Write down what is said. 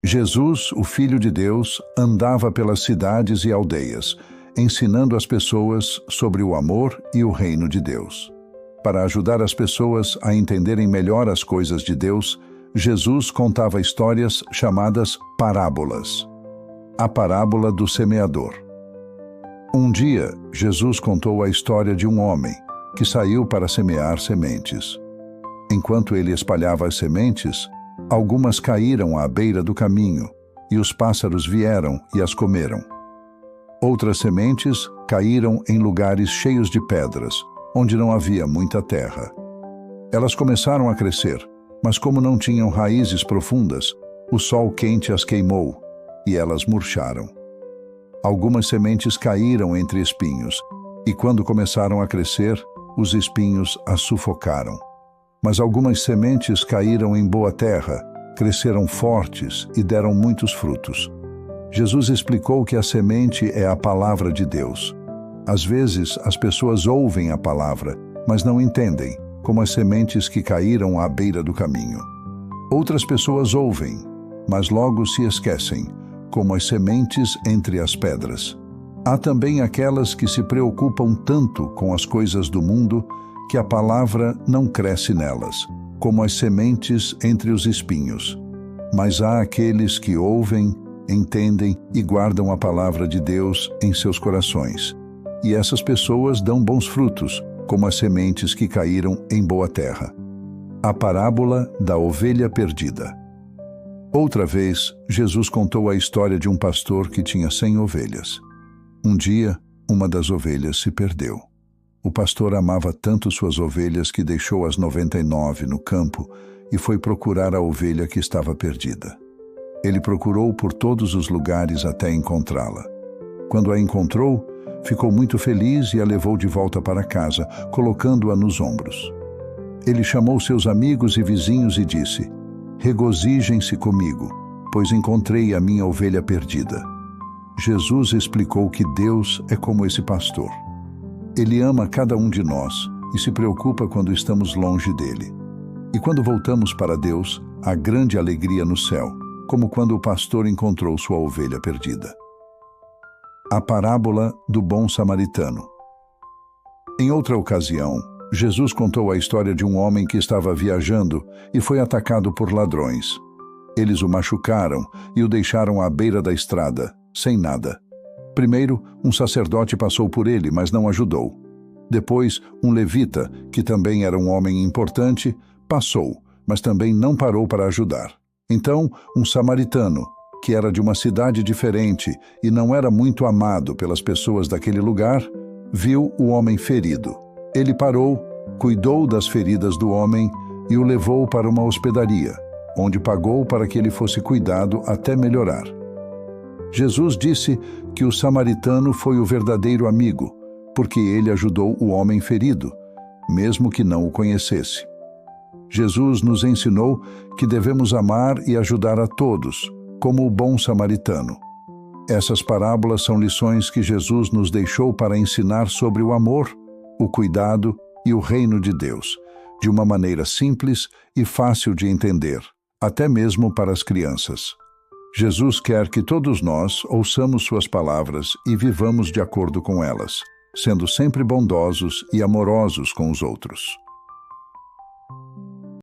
Jesus, o Filho de Deus, andava pelas cidades e aldeias, ensinando as pessoas sobre o amor e o reino de Deus. Para ajudar as pessoas a entenderem melhor as coisas de Deus, Jesus contava histórias chamadas parábolas. A parábola do semeador. Um dia, Jesus contou a história de um homem que saiu para semear sementes. Enquanto ele espalhava as sementes, algumas caíram à beira do caminho, e os pássaros vieram e as comeram. Outras sementes caíram em lugares cheios de pedras, onde não havia muita terra. Elas começaram a crescer, mas como não tinham raízes profundas, o sol quente as queimou, e elas murcharam. Algumas sementes caíram entre espinhos, e quando começaram a crescer, os espinhos as sufocaram. Mas algumas sementes caíram em boa terra, cresceram fortes e deram muitos frutos. Jesus explicou que a semente é a palavra de Deus. Às vezes, as pessoas ouvem a palavra, mas não entendem, como as sementes que caíram à beira do caminho. Outras pessoas ouvem, mas logo se esquecem, como as sementes entre as pedras. Há também aquelas que se preocupam tanto com as coisas do mundo que a palavra não cresce nelas, como as sementes entre os espinhos. Mas há aqueles que ouvem, entendem e guardam a palavra de Deus em seus corações. E essas pessoas dão bons frutos, como as sementes que caíram em boa terra. A parábola da ovelha perdida. Outra vez, Jesus contou a história de um pastor que tinha 100 ovelhas. Um dia, uma das ovelhas se perdeu. O pastor amava tanto suas ovelhas que deixou as 99 no campo e foi procurar a ovelha que estava perdida. Ele procurou por todos os lugares até encontrá-la. Quando a encontrou, ficou muito feliz e a levou de volta para casa, colocando-a nos ombros. Ele chamou seus amigos e vizinhos e disse: "Regozijem-se comigo, pois encontrei a minha ovelha perdida." Jesus explicou que Deus é como esse pastor. Ele ama cada um de nós e se preocupa quando estamos longe dele. E quando voltamos para Deus, há grande alegria no céu, como quando o pastor encontrou sua ovelha perdida. A parábola do bom samaritano. Em outra ocasião, Jesus contou a história de um homem que estava viajando e foi atacado por ladrões. Eles o machucaram e o deixaram à beira da estrada, sem nada. Primeiro, um sacerdote passou por ele, mas não ajudou. Depois, um levita, que também era um homem importante, passou, mas também não parou para ajudar. Então, um samaritano, que era de uma cidade diferente e não era muito amado pelas pessoas daquele lugar, viu o homem ferido. Ele parou, cuidou das feridas do homem e o levou para uma hospedaria, onde pagou para que ele fosse cuidado até melhorar. Jesus disse que o samaritano foi o verdadeiro amigo, porque ele ajudou o homem ferido, mesmo que não o conhecesse. Jesus nos ensinou que devemos amar e ajudar a todos, como o bom samaritano. Essas parábolas são lições que Jesus nos deixou para ensinar sobre o amor, o cuidado e o reino de Deus, de uma maneira simples e fácil de entender, até mesmo para as crianças. Jesus quer que todos nós ouçamos suas palavras e vivamos de acordo com elas, sendo sempre bondosos e amorosos com os outros.